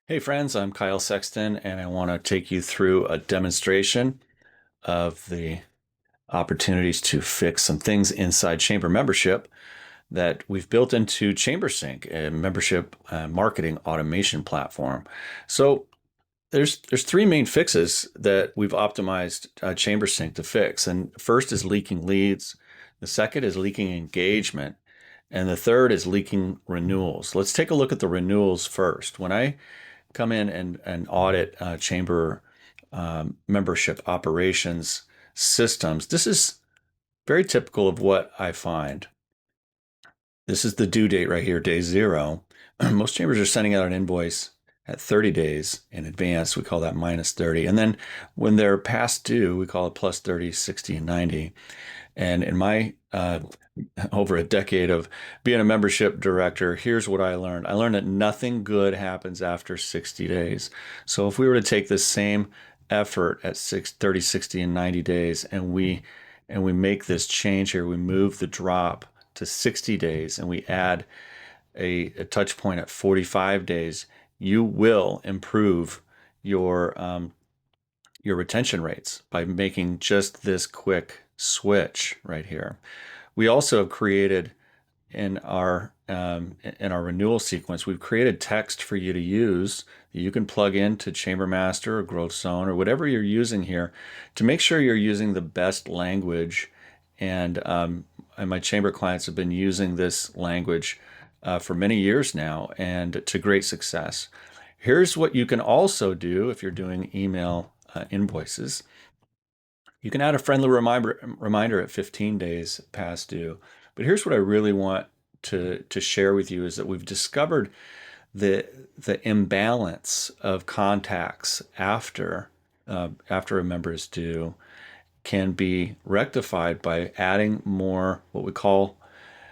Hey friends, I'm Kyle Sexton, and I want to take you through a demonstration of the opportunities to fix some things inside Chamber membership that we've built into ChamberSync, a membership marketing automation platform. So there's three main fixes that we've optimized ChamberSync to fix, and first is leaking leads, the second is leaking engagement, and the third is leaking renewals. Let's take a look at the renewals first. When I come in and audit chamber membership operations systems, this is very typical of what I find. This is the due date right here, day zero. Most chambers are sending out an invoice at 30 days in advance. We call that minus 30. And then when they're past due, we call it plus 30, 60, and 90. And in my over a decade of being a membership director, here's what I learned. I learned that nothing good happens after 60 days. So if we were to take this same effort at 30, 60, and 90 days, and we make this change here, we move the drop to 60 days and we add a touch point at 45 days, you will improve your retention rates by making just this quick switch right here. We also have created in our renewal sequence, we've created text for you to use that you can plug into ChamberMaster or Growth Zone or whatever you're using here to make sure you're using the best language. And my chamber clients have been using this language for many years now and to great success. Here's what you can also do if you're doing email invoices. You can add a friendly reminder at 15 days past due. But here's what I really want to share with you is that we've discovered the imbalance of contacts after a member is due can be rectified by adding more what we call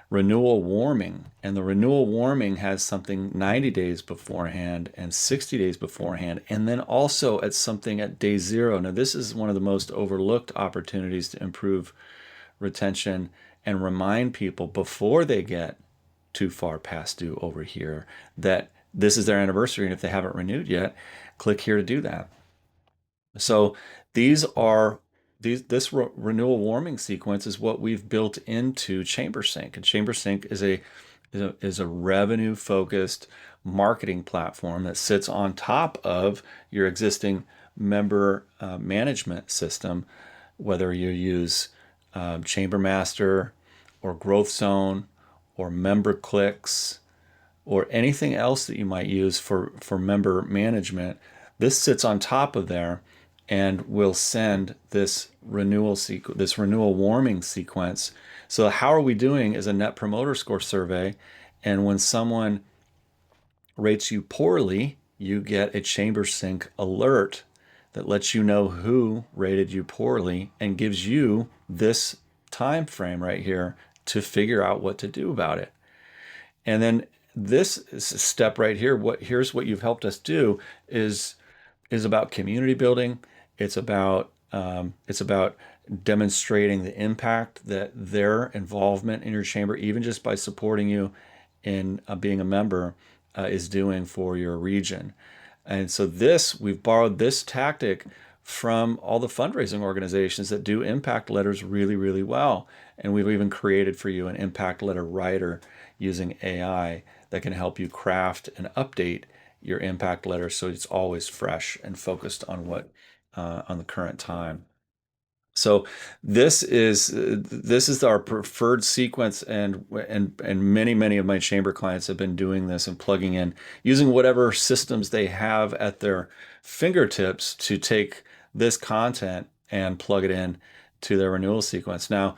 renewal warming. And the renewal warming has something 90 days beforehand and 60 days beforehand, and then also at something at day zero. Now, this is one of the most overlooked opportunities to improve retention and remind people before they get too far past due over here that this is their anniversary. And if they haven't renewed yet, click here to do that. So these are this renewal warming sequence is what we've built into ChamberSync, and ChamberSync is a revenue focused marketing platform that sits on top of your existing member management system, whether you use ChamberMaster or Growth Zone or Member Clicks or anything else that you might use for member management. This sits on top of there and will send this renewal warming sequence. So how are we doing is a net promoter score survey, and when someone rates you poorly, you get a ChamberSync alert that lets you know who rated you poorly and gives you this time frame right here to figure out what to do about it. And then this step right here, here's what you've helped us do is about community building. It's about demonstrating the impact that their involvement in your chamber, even just by supporting you in being a member, is doing for your region. And so we've borrowed this tactic from all the fundraising organizations that do impact letters really, really well. And we've even created for you an impact letter writer using AI that can help you craft and update your impact letter so it's always fresh and focused on on the current time. So this is our preferred sequence, and many of my chamber clients have been doing this and plugging in using whatever systems they have at their fingertips to take this content and plug it in to their renewal sequence. Now,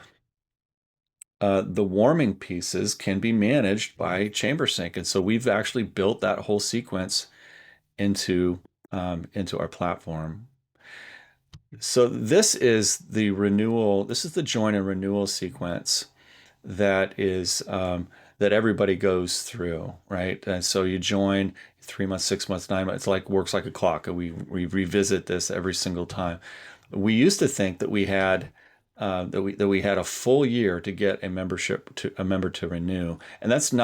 the warming pieces can be managed by ChamberSync, and so we've actually built that whole sequence into our platform. So this is the renewal. This is the join and renewal sequence that is that everybody goes through, right? And so you join 3 months, 6 months, 9 months. It's like works like a clock, and we revisit this every single time. We used to think that we had that we had a full year to get a member to renew, and that's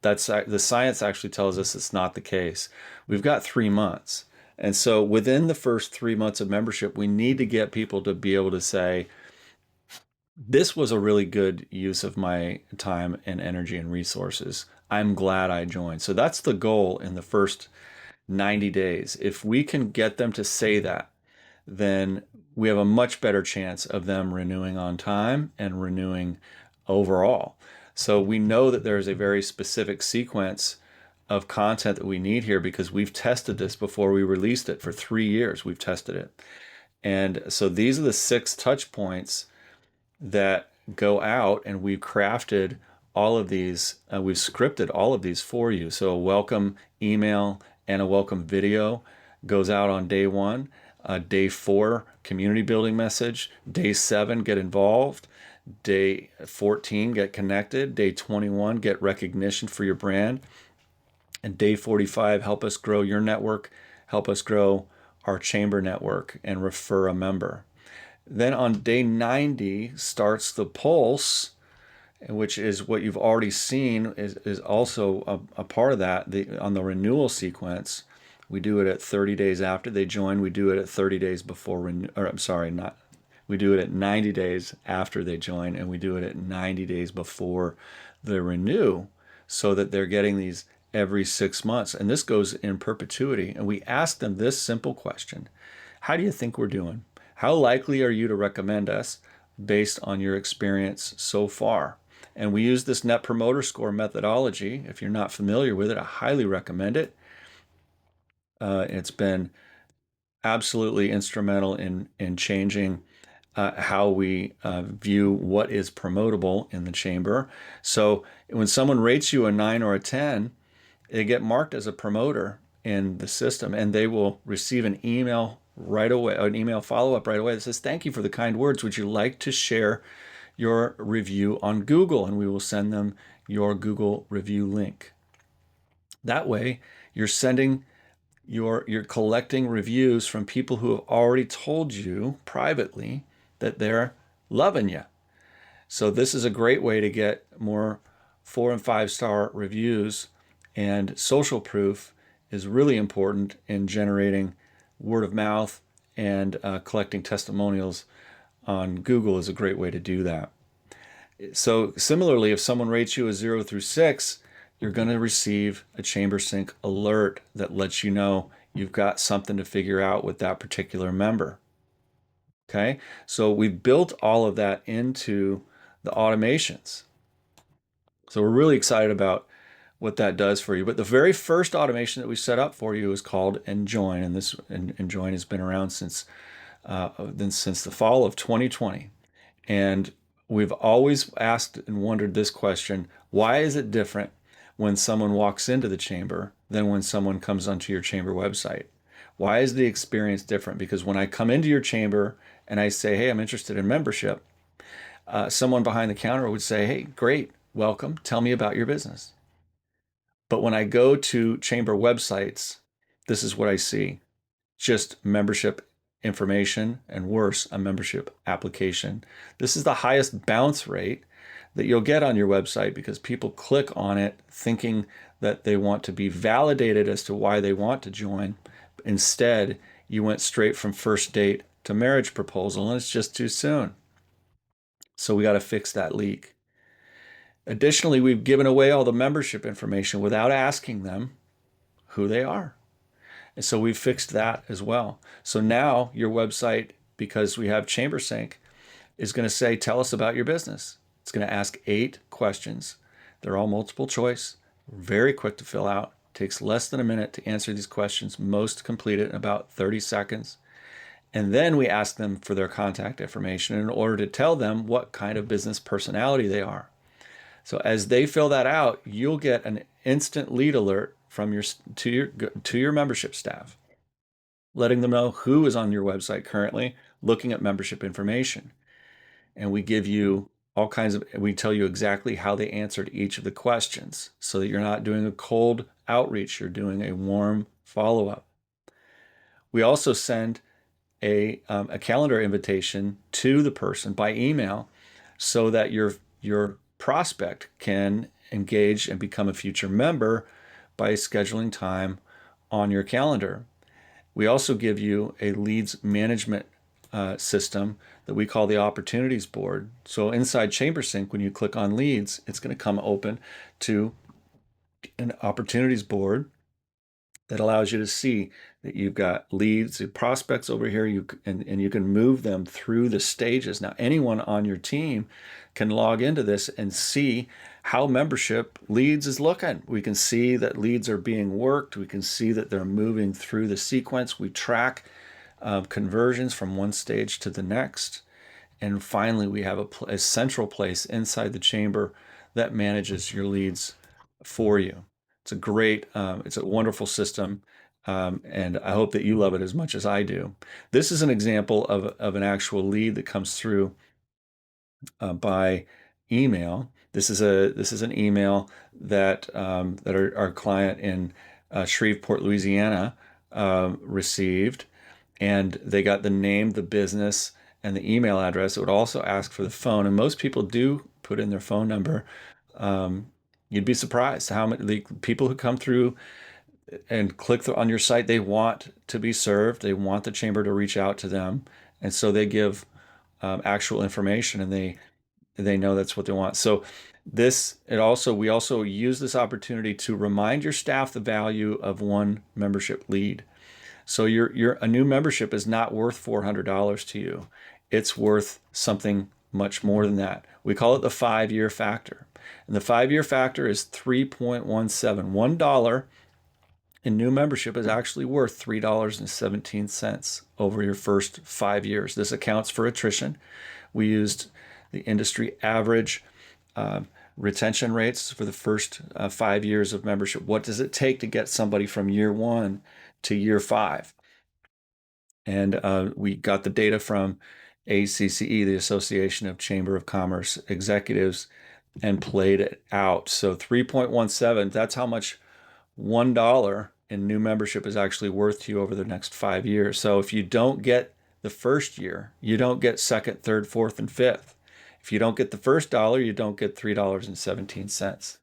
That's the science actually tells us it's not the case. We've got 3 months. And so within the first 3 months of membership, we need to get people to be able to say, this was a really good use of my time and energy and resources. I'm glad I joined. So that's the goal in the first 90 days. If we can get them to say that, then we have a much better chance of them renewing on time and renewing overall. So we know that there's a very specific sequence of content that we need here because we've tested this before we released it. For 3 years, we've tested it. And so these are the 6 touch points that go out, and we've crafted all of these, we've scripted all of these for you. So a welcome email and a welcome video goes out on day 1. Day 4, community building message. Day 7, get involved. Day 14, get connected. Day 21, get recognition for your brand. And day 45, help us grow your network, help us grow our chamber network, and refer a member. Then on day 90 starts the pulse, which is what you've already seen is also a part of that. On the renewal sequence, we do it at 30 days after they join. We do it at 30 days before we do it at 90 days after they join, and we do it at 90 days before they renew, so that they're getting these every 6 months. And this goes in perpetuity. And we ask them this simple question: how do you think we're doing? How likely are you to recommend us based on your experience so far? And we use this Net Promoter Score methodology. If you're not familiar with it, I highly recommend it. It's been absolutely instrumental in changing how we view what is promotable in the chamber. So when someone rates you a 9 or a 10, they get marked as a promoter in the system, and they will receive an email right away, an email follow-up right away that says, thank you for the kind words. Would you like to share your review on Google? And we will send them your Google review link. That way, you're collecting reviews from people who have already told you privately that they're loving you. So this is a great way to get more 4- and 5-star reviews, and social proof is really important in generating word of mouth, and collecting testimonials on Google is a great way to do that. So similarly, if someone rates you a 0 through 6, you're going to receive a ChamberSync alert that lets you know you've got something to figure out with that particular member. Okay, so we've built all of that into the automations. So we're really excited about what that does for you. But the very first automation that we set up for you is called Enjoin, and this Enjoin has been around since the fall of 2020. And we've always asked and wondered this question: why is it different when someone walks into the chamber than when someone comes onto your chamber website? Why is the experience different? Because when I come into your chamber and I say, hey, I'm interested in membership, someone behind the counter would say, hey, great, welcome, tell me about your business. But when I go to chamber websites, this is what I see: just membership information, and worse, a membership application. This is the highest bounce rate that you'll get on your website because people click on it thinking that they want to be validated as to why they want to join. Instead, you went straight from first date to marriage proposal, and it's just too soon. So we got to fix that leak. Additionally, we've given away all the membership information without asking them who they are. And so we've fixed that as well. So now your website, because we have ChamberSync, is going to say, tell us about your business. It's going to ask 8 questions. They're all multiple choice, very quick to fill out. Takes less than a minute to answer these questions. Most complete it in about 30 seconds. And then we ask them for their contact information in order to tell them what kind of business personality they are. So as they fill that out, you'll get an instant lead alert from to your membership staff, letting them know who is on your website currently looking at membership information. And we give you we tell you exactly how they answered each of the questions, so that you're not doing a cold outreach, you're doing a warm follow-up. We also send a calendar invitation to the person by email, so that your prospect can engage and become a future member by scheduling time on your calendar. We also give you a leads management system that we call the opportunities board. So inside ChamberSync, when you click on leads, it's going to come open to an opportunities board that allows you to see that you've got leads and prospects over here, and you can move them through the stages. Now, anyone on your team can log into this and see how membership leads is looking. We can see that leads are being worked. We can see that they're moving through the sequence. We track conversions from one stage to the next. And finally, we have a central place inside the chamber that manages your leads for you. It's a wonderful system, and I hope that you love it as much as I do. This is an example of an actual lead that comes through by email. This is an email that our client in Shreveport, Louisiana, received, and they got the name, the business, and the email address. It would also ask for the phone, and most people do put in their phone number. You'd be surprised how many people who come through and click on your site, they want to be served. They want the chamber to reach out to them, and so they give actual information, and they know that's what they want. So we also use this opportunity to remind your staff the value of one membership lead. So a new membership is not worth $400 to you. It's worth something much more than that. We call it the 5-year factor. And the 5-year factor is 3.17. $1 in new membership is actually worth $3.17 over your first 5 years. This accounts for attrition. We used the industry average retention rates for the first 5 years of membership. What does it take to get somebody from year 1 to year 5? And we got the data from ACCE, the Association of Chamber of Commerce Executives, and played it out. So 3.17, that's how much $1 in new membership is actually worth to you over the next 5 years. So if you don't get the first year, you don't get second, third, fourth, and fifth. If you don't get the first dollar, you don't get $3.17.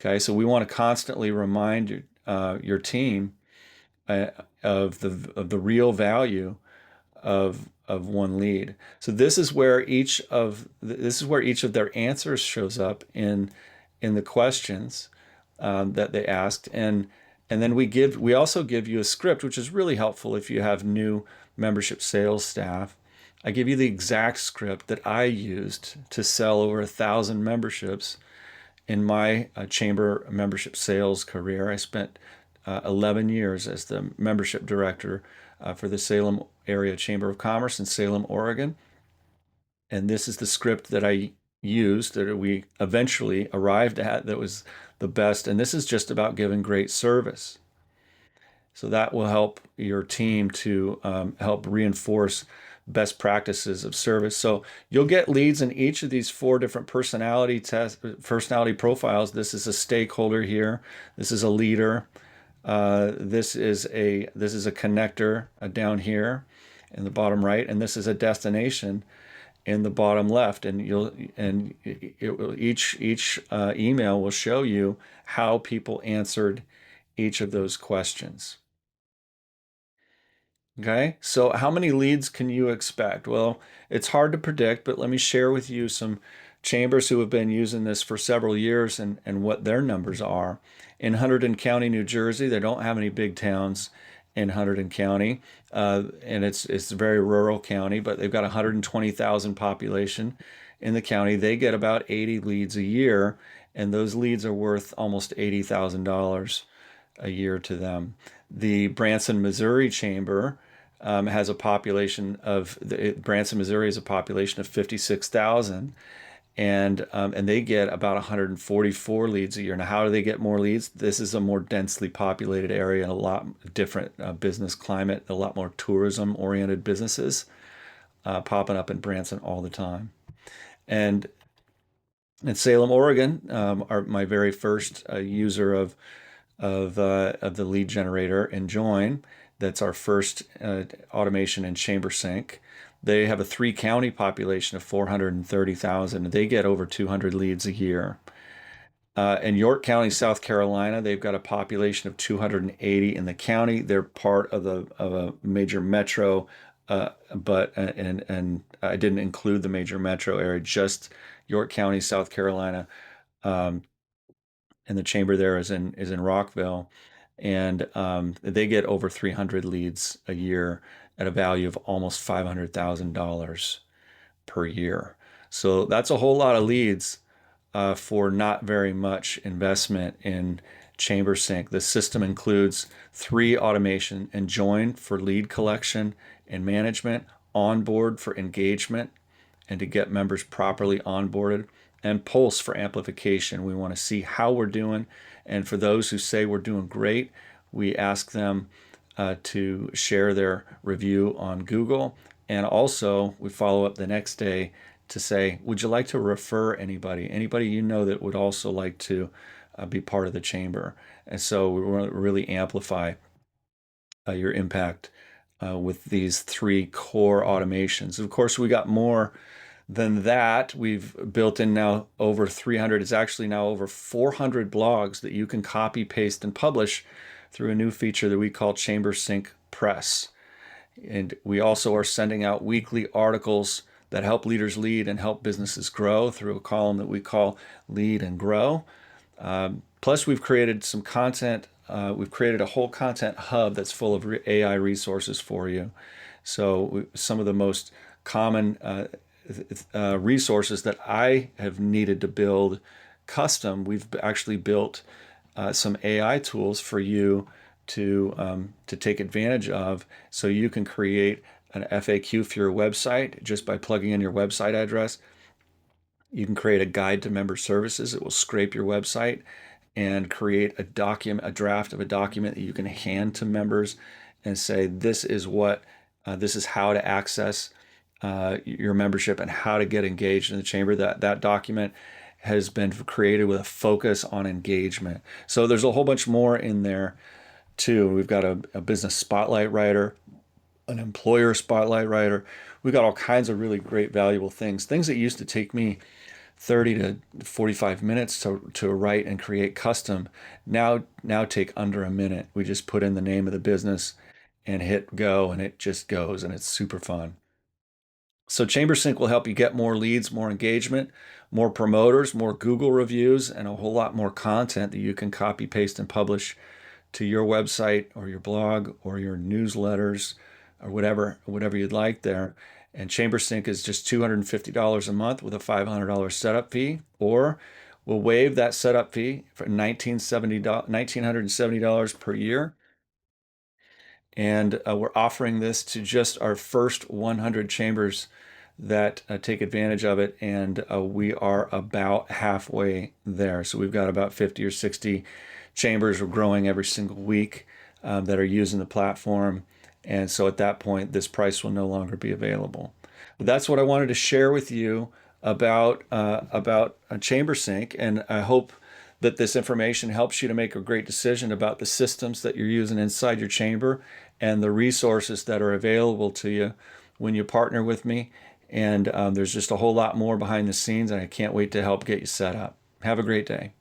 Okay, so we want to constantly remind your team of the real value of one lead. So this is where each of their answers shows up in the questions that they asked, and then we also give you a script, which is really helpful if you have new membership sales staff. I give you the exact script that I used to sell over 1,000 memberships in my chamber membership sales career. I spent 11 years as the membership director for the Salem Area Chamber of Commerce in Salem, Oregon. And this is the script that I used, that we eventually arrived at, that was the best. And this is just about giving great service. So that will help your team to help reinforce best practices of service. So you'll get leads in each of these 4 different personality profiles. This is a stakeholder here. This is a leader. This is a connector down here in the bottom right, and this is a destination in the bottom left. And each email will show you how people answered each of those questions. Okay, so how many leads can you expect? Well, it's hard to predict, but let me share with you some chambers who have been using this for several years and what their numbers are. In Hunterdon County, New Jersey, they don't have any big towns in Hunterdon County, and it's a very rural county, but they've got 120,000 population in the county. They get about 80 leads a year, and those leads are worth almost $80,000 a year to them. The Branson, Missouri Chamber has a population of Branson, Missouri has a population of 56,000, and they get about 144 leads a year. Now, how do they get more leads? This is a more densely populated area and a lot different business climate, a lot more tourism-oriented businesses popping up in Branson all the time. And in Salem, Oregon, my very first user of the lead generator and Join. That's our first automation in ChamberSync. They have a 3-county population of 430,000. They get over 200 leads a year. In York County, South Carolina, they've got a population of 280 in the county. They're part of a major metro, but and I didn't include the major metro area, just York County, South Carolina. Um, and the chamber there is in Rockville, and they get over 300 leads a year at a value of almost $500,000 per year. So that's a whole lot of leads for not very much investment in ChamberSync. The system includes 3 automation and join for lead collection and management, onboard for engagement and to get members properly onboarded, and pulse for amplification. We want to see how we're doing. And for those who say we're doing great, we ask them to share their review on Google. And also, we follow up the next day to say, would you like to refer anybody? Anybody you know that would also like to be part of the chamber? And so we want to really amplify your impact with these 3 core automations. Of course, we got more than that. We've built in now over 300. It's actually now over 400 blogs that you can copy, paste, and publish through a new feature that we call ChamberSync Press. And we also are sending out weekly articles that help leaders lead and help businesses grow through a column that we call Lead and Grow. Plus, we've created some content. We've created a whole content hub that's full of AI resources for you. So some of the most common resources that I have needed to build custom, we've actually built some AI tools for you to take advantage of, so you can create an FAQ for your website just by plugging in your website address. You can create a guide to member services. It will scrape your website and create a draft of a document that you can hand to members and say, this is how to access your membership and how to get engaged in the chamber. That document has been created with a focus on engagement. So there's a whole bunch more in there too. We've got a business spotlight writer, an employer spotlight writer. We've got all kinds of really great, valuable things that used to take me 30 to 45 minutes to write and create custom now take under a minute. We just put in the name of the business and hit go, and it just goes, and it's super fun. So ChamberSync will help you get more leads, more engagement, more promoters, more Google reviews, and a whole lot more content that you can copy, paste, and publish to your website or your blog or your newsletters or whatever you'd like there. And ChamberSync is just $250 a month with a $500 setup fee, or we'll waive that setup fee for $1,970 per year. And we're offering this to just our first 100 chambers that take advantage of it. And we are about halfway there. So we've got about 50 or 60 chambers. We're growing every single week that are using the platform. And so at that point, this price will no longer be available. But that's what I wanted to share with you about ChamberSync. And I hope that this information helps you to make a great decision about the systems that you're using inside your chamber and the resources that are available to you when you partner with me. And there's just a whole lot more behind the scenes, and I can't wait to help get you set up. Have a great day.